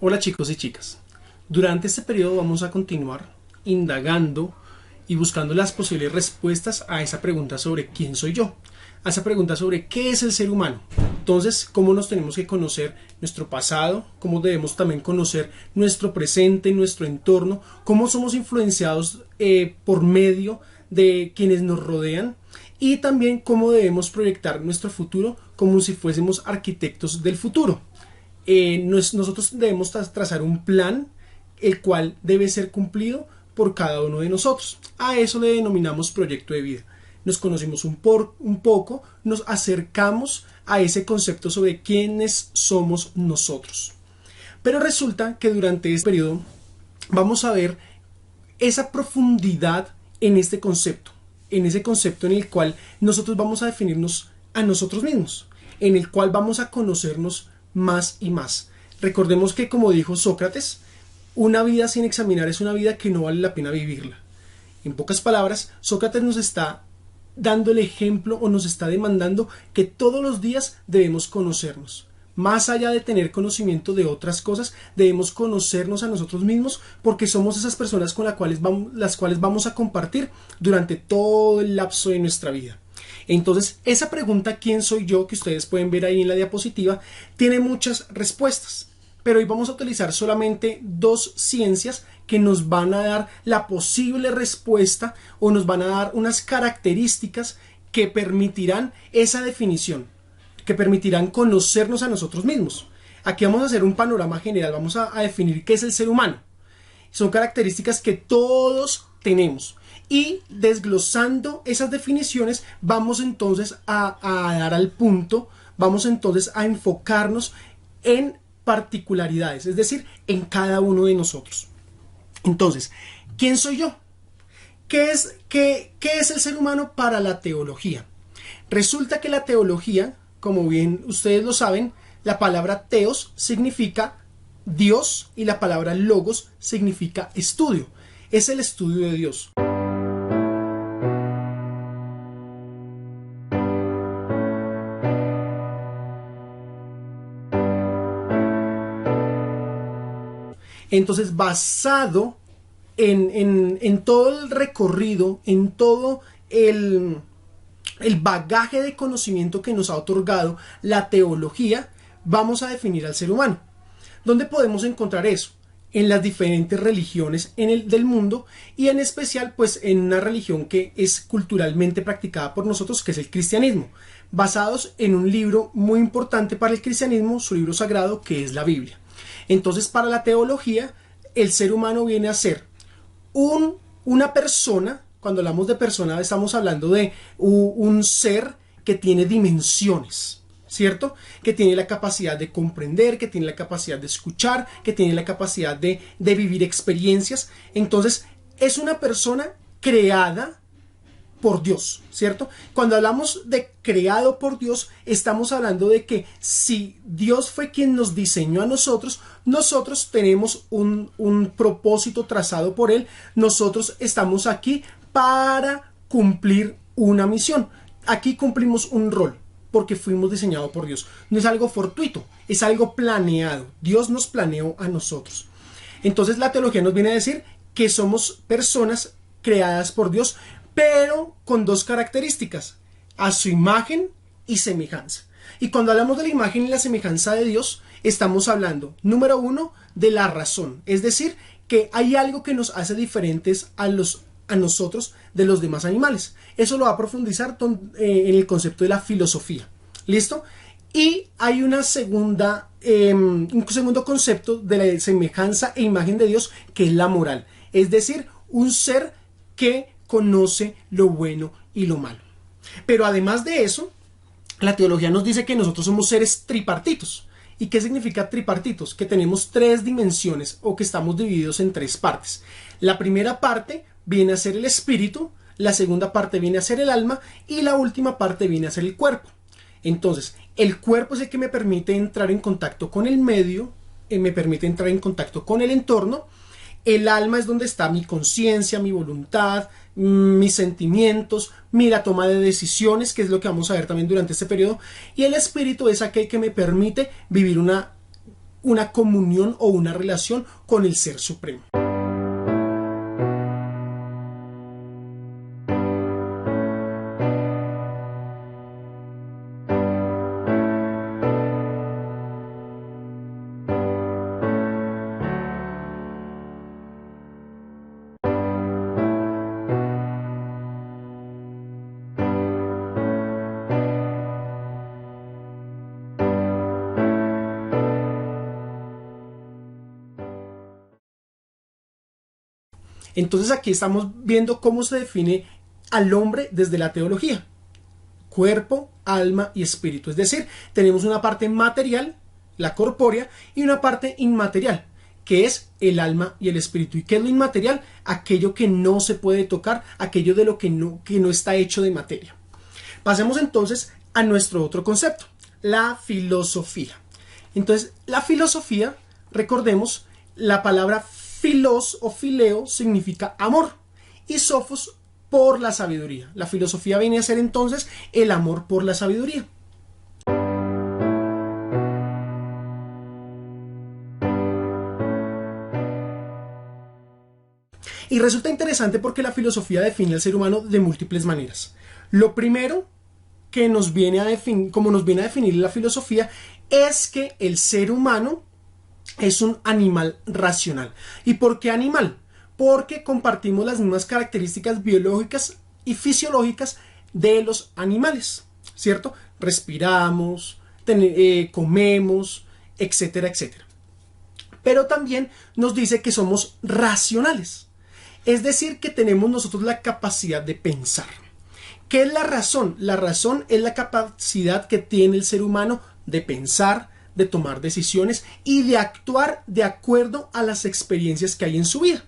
Hola chicos y chicas. Durante este periodo vamos a continuar indagando y buscando las posibles respuestas a esa pregunta sobre quién soy yo, a esa pregunta sobre qué es el ser humano. Entonces, cómo nos tenemos que conocer nuestro pasado, cómo debemos también conocer nuestro presente, nuestro entorno, cómo somos influenciados por medio de quienes nos rodean y también cómo debemos proyectar nuestro futuro como si fuésemos arquitectos del futuro. Nosotros debemos trazar un plan el cual debe ser cumplido por cada uno de nosotros. A eso le denominamos proyecto de vida. Nos conocimos un poco, nos acercamos a ese concepto sobre quiénes somos nosotros. Pero resulta que durante este periodo vamos a ver esa profundidad en este concepto, en ese concepto en el cual nosotros vamos a definirnos a nosotros mismos, en el cual vamos a conocernos más y más. Recordemos que, como dijo Sócrates, una vida sin examinar es una vida que no vale la pena vivirla. En pocas palabras, Sócrates nos está dando el ejemplo o nos está demandando que todos los días debemos conocernos. Más allá de tener conocimiento de otras cosas, debemos conocernos a nosotros mismos porque somos esas personas con las cuales vamos a compartir durante todo el lapso de nuestra vida. Entonces, esa pregunta, ¿quién soy yo?, que ustedes pueden ver ahí en la diapositiva, tiene muchas respuestas. Pero hoy vamos a utilizar solamente dos ciencias que nos van a dar la posible respuesta o nos van a dar unas características que permitirán esa definición, que permitirán conocernos a nosotros mismos. Aquí vamos a hacer un panorama general, vamos a definir qué es el ser humano. Son características que todos tenemos. Y desglosando esas definiciones, vamos entonces a dar al punto, vamos entonces a enfocarnos en particularidades, es decir, en cada uno de nosotros. Entonces, ¿quién soy yo? ¿Qué es el ser humano para la teología? Resulta que la teología, como bien ustedes lo saben, la palabra teos significa Dios y la palabra logos significa estudio. Es el estudio de Dios. Entonces, basado en todo el recorrido, en todo el bagaje de conocimiento que nos ha otorgado la teología, vamos a definir al ser humano. ¿Dónde podemos encontrar eso? En las diferentes religiones del mundo y en especial pues en una religión que es culturalmente practicada por nosotros, que es el cristianismo, basados en un libro muy importante para el cristianismo, su libro sagrado, que es la Biblia. Entonces, para la teología, el ser humano viene a ser una persona. Cuando hablamos de persona, estamos hablando de un ser que tiene dimensiones, ¿cierto? Que tiene la capacidad de comprender, que tiene la capacidad de escuchar, que tiene la capacidad de vivir experiencias. Entonces, es una persona creada por Dios, ¿cierto? Cuando hablamos de creado por Dios, estamos hablando de que si Dios fue quien nos diseñó a nosotros, nosotros tenemos un propósito trazado por Él, nosotros estamos aquí para cumplir una misión. Aquí cumplimos un rol, porque fuimos diseñados por Dios. No es algo fortuito, es algo planeado. Dios nos planeó a nosotros. Entonces la teología nos viene a decir que somos personas creadas por Dios, pero con dos características: a su imagen y semejanza. Y cuando hablamos de la imagen y la semejanza de Dios, estamos hablando, número uno, de la razón. Es decir, que hay algo que nos hace diferentes a nosotros de los demás animales. Eso lo va a profundizar en el concepto de la filosofía. ¿Listo? Y hay un segundo concepto de la semejanza e imagen de Dios, que es la moral. Es decir, un ser que conoce lo bueno y lo malo. Pero además de eso, la teología nos dice que nosotros somos seres tripartitos. ¿Y qué significa tripartitos? Que tenemos tres dimensiones o que estamos divididos en tres partes. La primera parte viene a ser el espíritu, la segunda parte viene a ser el alma y la última parte viene a ser el cuerpo. Entonces, el cuerpo es el que me permite entrar en contacto con el medio, me permite entrar en contacto con el entorno. El alma es donde está mi conciencia, mi voluntad, mis sentimientos, la toma de decisiones, que es lo que vamos a ver también durante este periodo. Y el espíritu es aquel que me permite vivir una una comunión o una relación con el Ser Supremo. Entonces aquí estamos viendo cómo se define al hombre desde la teología: cuerpo, alma y espíritu. Es decir, tenemos una parte material, la corpórea, y una parte inmaterial, que es el alma y el espíritu. ¿Y qué es lo inmaterial? Aquello que no se puede tocar, aquello de lo que no está hecho de materia. Pasemos entonces a nuestro otro concepto, la filosofía. Entonces, la filosofía, recordemos, la palabra filos o fileo significa amor y sofos por la sabiduría. La filosofía viene a ser entonces el amor por la sabiduría. Y resulta interesante porque la filosofía define al ser humano de múltiples maneras. Lo primero que nos viene a definir, como nos viene a definir la filosofía, es que el ser humano es un animal racional. ¿Y por qué animal? Porque compartimos las mismas características biológicas y fisiológicas de los animales, ¿cierto? Respiramos, comemos, etcétera, etcétera. Pero también nos dice que somos racionales, es decir, que tenemos nosotros la capacidad de pensar. ¿Qué es la razón? La razón es la capacidad que tiene el ser humano de pensar, de tomar decisiones y de actuar de acuerdo a las experiencias que hay en su vida.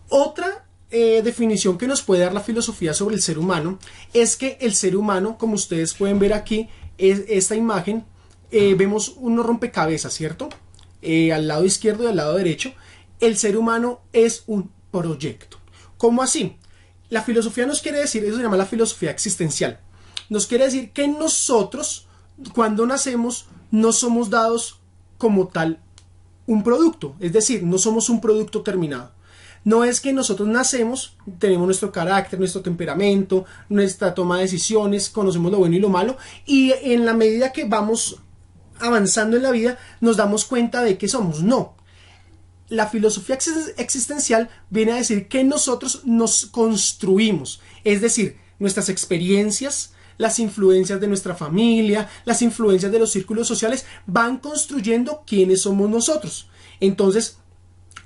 Otra definición que nos puede dar la filosofía sobre el ser humano es que el ser humano, como ustedes pueden ver aquí, esta imagen, vemos unos rompecabezas, ¿cierto? Al lado izquierdo y al lado derecho. El ser humano es un proyecto. ¿Cómo así? La filosofía nos quiere decir, eso se llama la filosofía existencial. Nos quiere decir que nosotros, cuando nacemos, no somos dados como tal un producto. Es decir, no somos un producto terminado. No es que nosotros nacemos, tenemos nuestro carácter, nuestro temperamento, nuestra toma de decisiones, conocemos lo bueno y lo malo, y en la medida que vamos avanzando en la vida nos damos cuenta de que somos. No. La filosofía existencial viene a decir que nosotros nos construimos, es decir, nuestras experiencias, las influencias de nuestra familia, las influencias de los círculos sociales van construyendo quiénes somos nosotros. Entonces,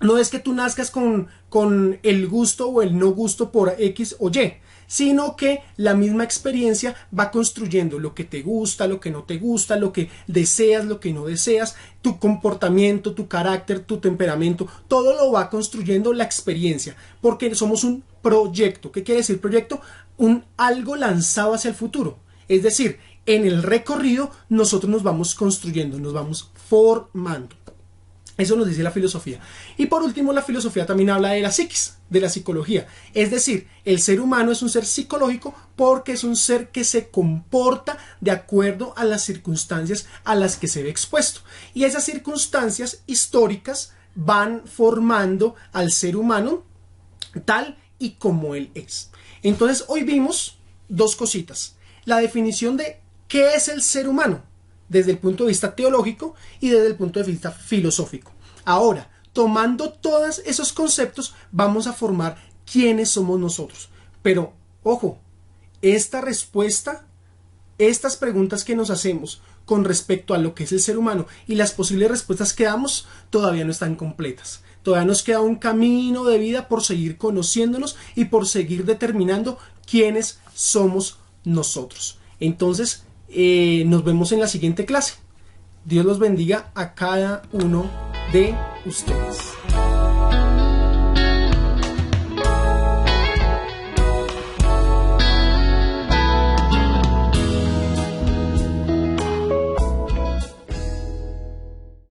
no es que tú nazcas con el gusto o el no gusto por X o Y, sino que la misma experiencia va construyendo lo que te gusta, lo que no te gusta, lo que deseas, lo que no deseas, tu comportamiento, tu carácter, tu temperamento, todo lo va construyendo la experiencia, porque somos un proyecto. ¿Qué quiere decir proyecto? Algo lanzado hacia el futuro. Es decir, en el recorrido nosotros nos vamos construyendo, nos vamos formando. Eso nos dice la filosofía. Y por último, la filosofía también habla de la psiquis, de la psicología. Es decir, el ser humano es un ser psicológico porque es un ser que se comporta de acuerdo a las circunstancias a las que se ve expuesto. Y esas circunstancias históricas van formando al ser humano tal y como él es. Entonces, hoy vimos dos cositas. La definición de qué es el ser humano desde el punto de vista teológico y desde el punto de vista filosófico. Ahora, tomando todos esos conceptos, vamos a formar quiénes somos nosotros. Pero, ojo, esta respuesta, estas preguntas que nos hacemos con respecto a lo que es el ser humano y las posibles respuestas que damos, todavía no están completas. Todavía nos queda un camino de vida por seguir conociéndonos y por seguir determinando quiénes somos nosotros. Entonces, nos vemos en la siguiente clase. Dios los bendiga a cada uno de ustedes.